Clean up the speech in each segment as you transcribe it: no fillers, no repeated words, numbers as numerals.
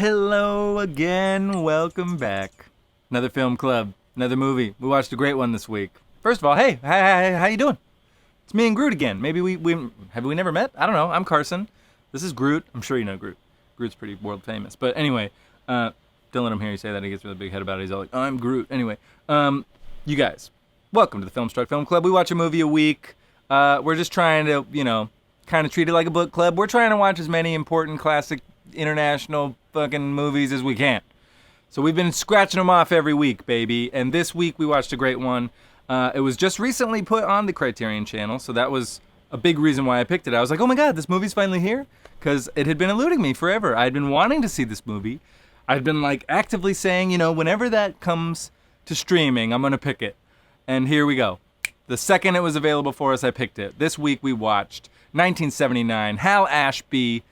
Hello again. Welcome back. Another film club. Another movie. We watched a great one this week. First of all, hey, how you doing? It's me and Groot again. Maybe we never met? I don't know. I'm Carson. This is Groot. I'm sure you know Groot. Groot's pretty world famous. But anyway, don't let him hear you say that. He gets really big head about it. He's all like, I'm Groot. Anyway, you guys, welcome to the Filmstruck Film Club. We watch a movie a week. We're just trying to, kind of treat it like a book club. We're trying to watch as many important classic international fucking movies as we can. So we've been scratching them off every week, baby. And this week we watched a great one. It was just recently put on the Criterion channel, so that was a big reason why I picked it. I was like, oh my god, this movie's finally here? Because it had been eluding me forever. I'd been wanting to see this movie. I'd been actively saying, whenever that comes to streaming, I'm going to pick it. And here we go. The second it was available for us, I picked it. This week we watched 1979, Hal Ashby,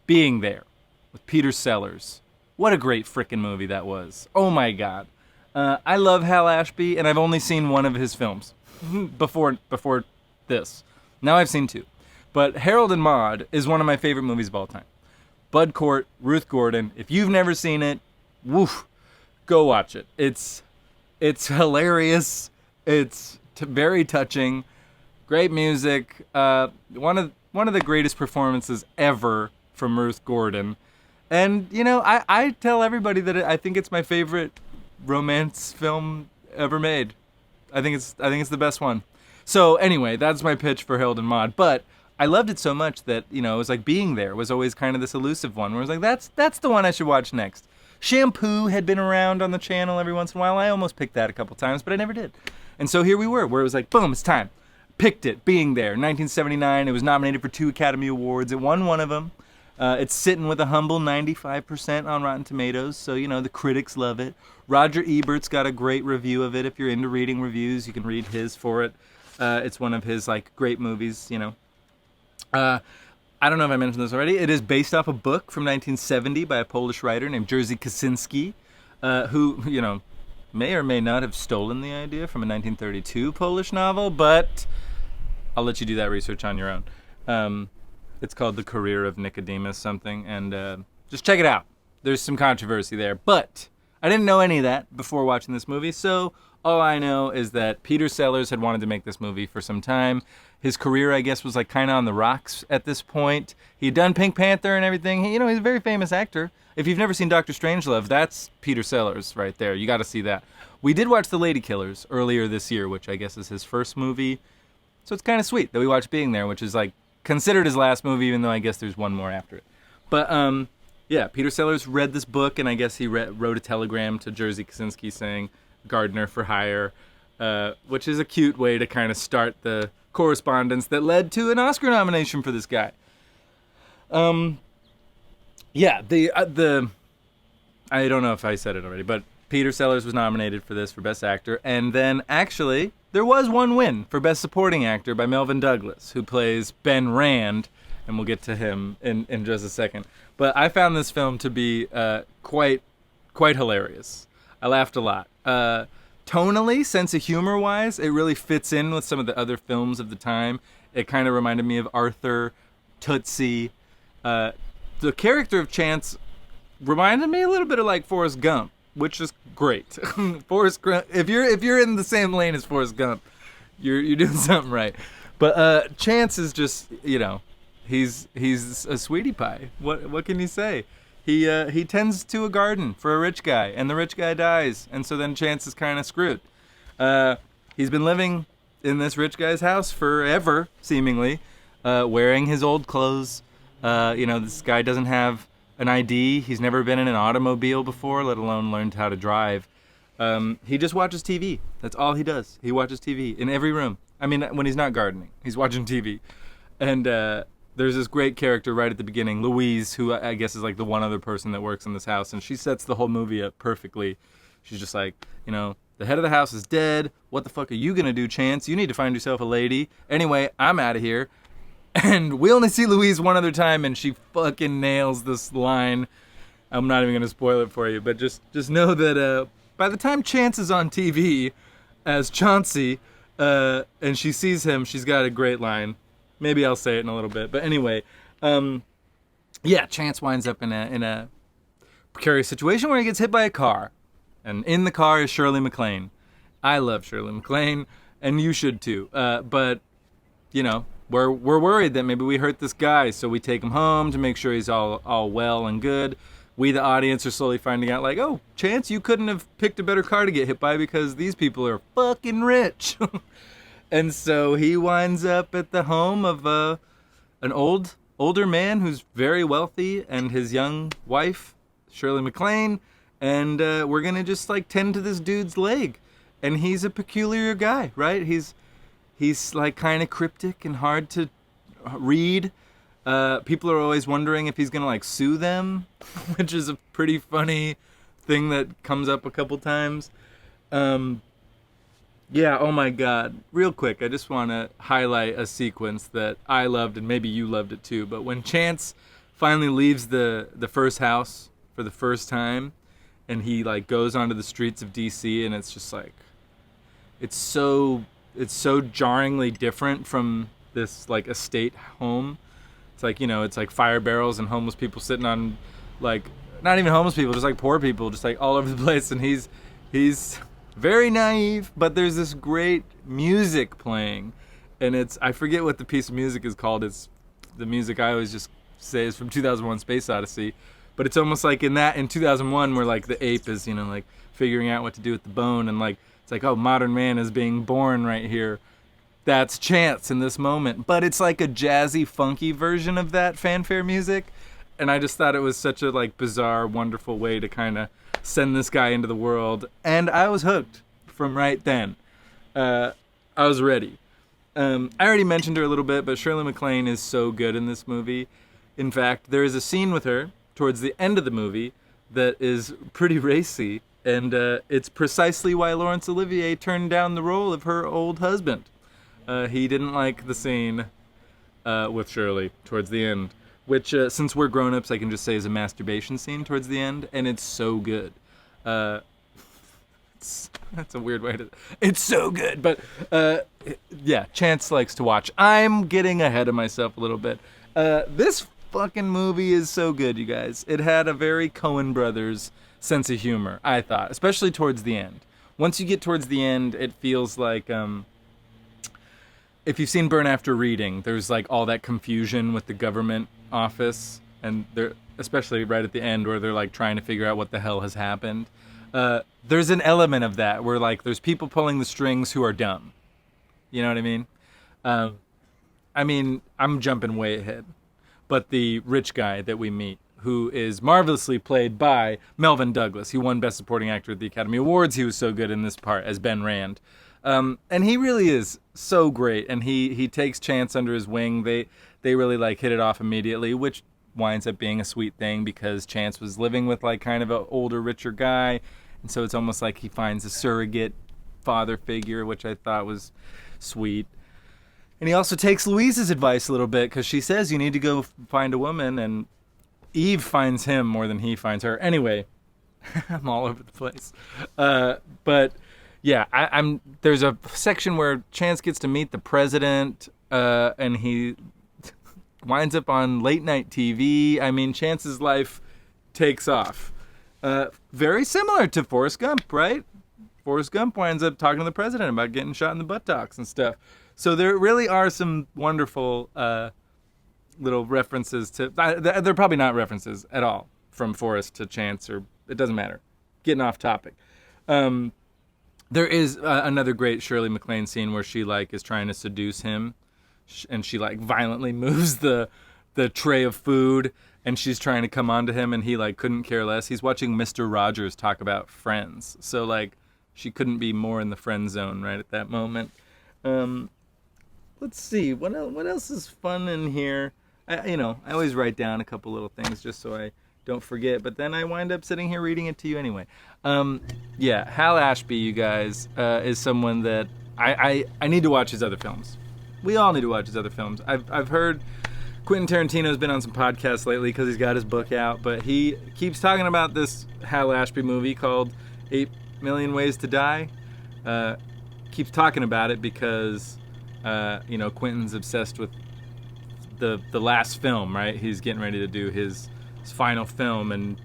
Being There, with Peter Sellers. What a great frickin' movie that was. Oh my god. I love Hal Ashby, and I've only seen one of his films before this. Now I've seen two. But Harold and Maude is one of my favorite movies of all time. Bud Cort, Ruth Gordon. If you've never seen it, woof, go watch it. It's hilarious. It's very touching. Great music. One of the greatest performances ever from Ruth Gordon. And, I tell everybody that I think it's my favorite romance film ever made. I think it's the best one. So anyway, that's my pitch for Harold and Maude. But I loved it so much that, it was like Being There was always kind of this elusive one where I was like, that's the one I should watch next. Shampoo had been around on the channel every once in a while. I almost picked that a couple times, but I never did. And so here we were, where it was like, boom, it's time. Picked it, Being There, 1979. It was nominated for 2 Academy Awards. It won one of them. It's sitting with a humble 95% on Rotten Tomatoes, so, the critics love it. Roger Ebert's got a great review of it. If you're into reading reviews, you can read his for it. It's one of his, great movies, I don't know if I mentioned this already. It is based off a book from 1970 by a Polish writer named Jerzy Kosinski, who, may or may not have stolen the idea from a 1932 Polish novel, but I'll let you do that research on your own. It's called The Career of Nicodemus something, and just check it out. There's some controversy there, but I didn't know any of that before watching this movie, so all I know is that Peter Sellers had wanted to make this movie for some time. His career, I guess, was kind of on the rocks at this point. He'd done Pink Panther and everything. He's a very famous actor. If you've never seen Dr. Strangelove, that's Peter Sellers right there. You got to see that. We did watch The Lady Killers earlier this year, which I guess is his first movie. So it's kind of sweet that we watched Being There, which is considered his last movie, even though I guess there's one more after it. But yeah, Peter Sellers read this book, and I guess he wrote a telegram to Jerzy Kosinski saying gardener for hire, which is a cute way to kind of start the correspondence that led to an Oscar nomination for this guy. Yeah, the I don't know if I said it already, but Peter Sellers was nominated for this for Best Actor, and then actually there was one win for Best Supporting Actor by Melvin Douglas, who plays Ben Rand, and we'll get to him in just a second. But I found this film to be quite hilarious. I laughed a lot. Tonally, sense of humor-wise, it really fits in with some of the other films of the time. It kind of reminded me of Arthur, Tootsie. The character of Chance reminded me a little bit of Forrest Gump, which is great. Forrest Gump, if you're in the same lane as Forrest Gump, you're doing something right. But Chance is just, he's a sweetie pie. What can you say? He tends to a garden for a rich guy, and the rich guy dies, and so then Chance is kind of screwed. He's been living in this rich guy's house forever, seemingly, wearing his old clothes. This guy doesn't have an ID. He's never been in an automobile before, let alone learned how to drive. He just watches TV. That's all he does. He watches TV in every room. I mean, when he's not gardening, he's watching TV. And there's this great character right at the beginning, Louise, who I guess is the one other person that works in this house, and she sets the whole movie up perfectly. She's just the head of the house is dead. What the fuck are you gonna do, Chance? You need to find yourself a lady. Anyway, I'm out of here. And we only see Louise one other time, and she fucking nails this line. I'm not even gonna spoil it for you, but just know that by the time Chance is on TV as Chauncey, and she sees him, she's got a great line. Maybe I'll say it in a little bit. But anyway, yeah, Chance winds up in a precarious situation where he gets hit by a car. And in the car is Shirley MacLaine. I love Shirley MacLaine, and you should too. But, you know, we're worried that maybe we hurt this guy, so we take him home to make sure he's all well and good. We, the audience, are slowly finding out, like, oh, Chance, you couldn't have picked a better car to get hit by because these people are fucking rich. And so he winds up at the home of an older man who's very wealthy and his young wife, Shirley MacLaine, and we're going to just, like, tend to this dude's leg. And he's a peculiar guy, right? He's like, kind of cryptic and hard to read. People are always wondering if he's gonna like sue them, which is a pretty funny thing that comes up a couple times. Yeah, oh my God. Real quick, I just want to highlight a sequence that I loved, and maybe you loved it too. But when Chance finally leaves the first house for the first time, and he like goes onto the streets of DC, and it's just like, it's so jarringly different from this like estate home. It's like, you know, it's like fire barrels and homeless people sitting on, like, not even homeless people, just like poor people, just like all over the place. And he's very naive, but there's this great music playing. And I forget what the piece of music is called. It's the music I always just say is from 2001 Space Odyssey. But it's almost like in 2001 where like the ape is, you know, like figuring out what to do with the bone. And like, it's like, oh, modern man is being born right here. That's Chance in this moment. But it's like a jazzy, funky version of that fanfare music. And I just thought it was such a like bizarre, wonderful way to kind of send this guy into the world. And I was hooked from right then. I was ready. I already mentioned her a little bit, but Shirley MacLaine is so good in this movie. In fact, there is a scene with her towards the end of the movie that is pretty racy. And it's precisely why Laurence Olivier turned down the role of her old husband. He didn't like the scene with Shirley towards the end, which, since we're grown-ups, I can just say is a masturbation scene towards the end, and it's so good. That's a weird way to... It's so good, but yeah, Chance likes to watch. I'm getting ahead of myself a little bit. This fucking movie is so good, you guys. It had a very Coen Brothers sense of humor, I thought, especially towards the end. Once you get towards the end, it feels like... if you've seen Burn After Reading, there's like all that confusion with the government office, and they're especially right at the end where they're like trying to figure out what the hell has happened. There's an element of that where like there's people pulling the strings who are dumb. You know what I mean? I'm jumping way ahead, but the rich guy that we meet, who is marvelously played by Melvin Douglas. He won Best Supporting Actor at the Academy Awards. He was so good in this part as Ben Rand. And he really is so great, and he takes Chance under his wing. They really like hit it off immediately, which winds up being a sweet thing because Chance was living with like kind of an older, richer guy, and so it's almost like he finds a surrogate father figure, which I thought was sweet. And he also takes Louise's advice a little bit because she says you need to go find a woman, and Eve finds him more than he finds her. Anyway, I'm all over the place, but. Yeah, there's a section where Chance gets to meet the president, and he winds up on late night TV. I mean, Chance's life takes off. Very similar to Forrest Gump, right? Forrest Gump winds up talking to the president about getting shot in the buttocks and stuff. So there really are some wonderful little references to... They're probably not references at all from Forrest to Chance, or it doesn't matter. Getting off topic. There is another great Shirley MacLaine scene where she like is trying to seduce him, and she like violently moves the tray of food, and she's trying to come onto him, and he like couldn't care less. He's watching Mr. Rogers talk about Friends, so like she couldn't be more in the friend zone right at that moment. Let's see what else is fun in here. I always write down a couple little things just so I don't forget, but then I wind up sitting here reading it to you anyway. Yeah, Hal Ashby, you guys, is someone that I need to watch his other films. We all need to watch his other films. I've heard Quentin Tarantino's been on some podcasts lately because he's got his book out, but he keeps talking about this Hal Ashby movie called 8 Million Ways to Die. Keeps talking about it because, Quentin's obsessed with the last film, right? He's getting ready to do his final film, and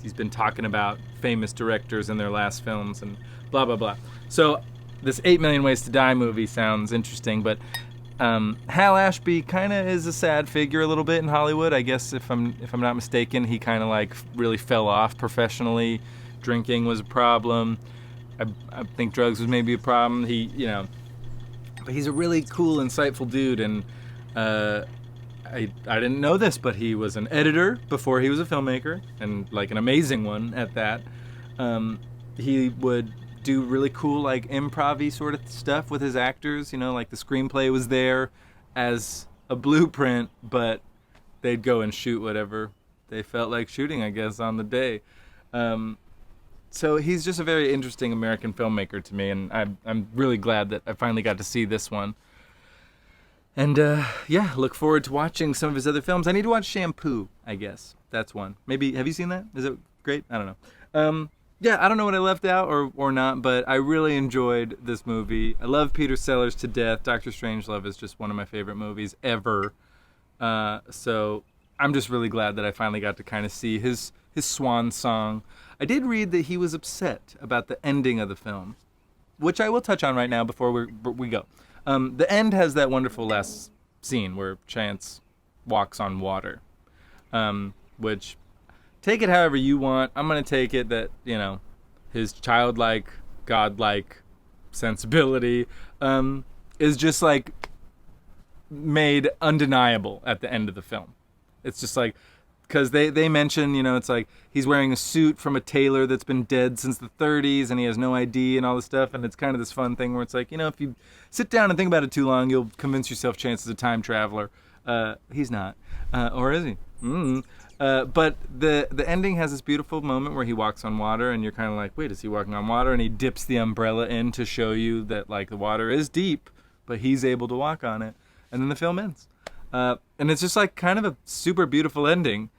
he's been talking about famous directors in their last films and blah blah blah. So this 8 Million Ways to Die movie sounds interesting, but Hal Ashby kind of is a sad figure a little bit in Hollywood. I guess if I'm not mistaken, he kind of like really fell off professionally. Drinking was a problem. I think drugs was maybe a problem. But he's a really cool, insightful dude, and I didn't know this, but he was an editor before he was a filmmaker, and like an amazing one at that. He would do really cool like improv-y sort of stuff with his actors, like the screenplay was there as a blueprint, but they'd go and shoot whatever they felt like shooting, I guess, on the day. So he's just a very interesting American filmmaker to me, and I'm really glad that I finally got to see this one. And look forward to watching some of his other films. I need to watch Shampoo, I guess. That's one. Maybe, have you seen that? Is it great? I don't know. I don't know what I left out or not, but I really enjoyed this movie. I love Peter Sellers to death. Dr. Strangelove is just one of my favorite movies ever. So I'm just really glad that I finally got to kind of see his swan song. I did read that he was upset about the ending of the film, which I will touch on right now before we go. The end has that wonderful last scene where Chance walks on water, which, take it however you want. I'm going to take it that, his childlike, godlike sensibility is just like made undeniable at the end of the film. It's just like, because they mention, it's like he's wearing a suit from a tailor that's been dead since the 30s and he has no ID and all this stuff. And it's kind of this fun thing where it's like, if you sit down and think about it too long, you'll convince yourself Chance is a time traveler. He's not. Or is he? But the ending has this beautiful moment where he walks on water and you're kind of like, wait, is he walking on water? And he dips the umbrella in to show you that like the water is deep, but he's able to walk on it. And then the film ends. And it's just like kind of a super beautiful ending.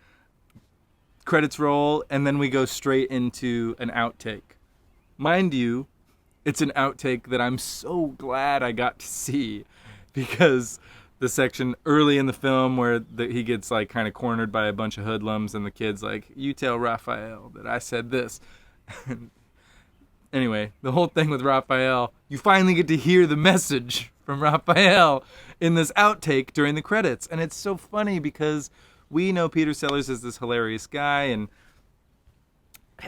Credits roll, and then we go straight into an outtake. Mind you, it's an outtake that I'm so glad I got to see, because the section early in the film where he gets like kind of cornered by a bunch of hoodlums and the kid's like, you tell Raphael that I said this. Anyway, the whole thing with Raphael, you finally get to hear the message from Raphael in this outtake during the credits. And it's so funny because we know Peter Sellers as this hilarious guy, and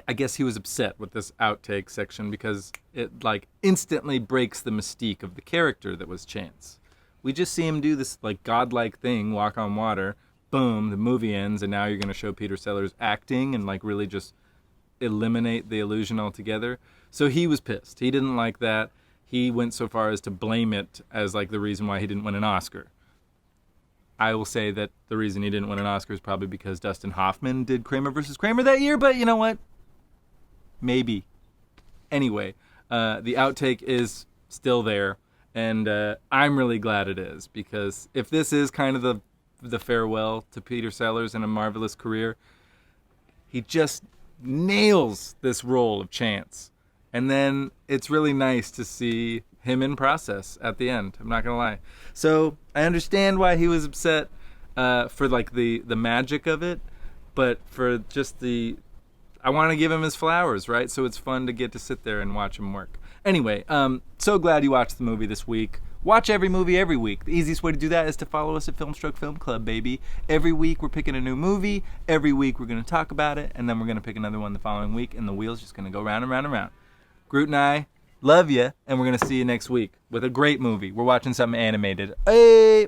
I guess he was upset with this outtake section because it like instantly breaks the mystique of the character that was Chance. We just see him do this like godlike thing, walk on water, boom, the movie ends, and now you're going to show Peter Sellers acting and like really just eliminate the illusion altogether. So he was pissed. He didn't like that. He went so far as to blame it as like the reason why he didn't win an Oscar. I will say that the reason he didn't win an Oscar is probably because Dustin Hoffman did Kramer versus Kramer that year, but you know what? Maybe. Anyway, the outtake is still there, and I'm really glad it is, because if this is kind of the farewell to Peter Sellers in a marvelous career, he just nails this role of Chance. And then it's really nice to see him in process at the end. I'm not gonna lie. So I understand why he was upset for like the magic of it, but for just I want to give him his flowers, right? So it's fun to get to sit there and watch him work. Anyway, so glad you watched the movie this week. Watch every movie every week. The easiest way to do that is to follow us at FilmClub, baby. Every week we're picking a new movie. Every week we're going to talk about it, and then we're going to pick another one the following week, and the wheel's just going to go round and round and round. Groot and I love you, and we're going to see you next week with a great movie. We're watching something animated. Hey!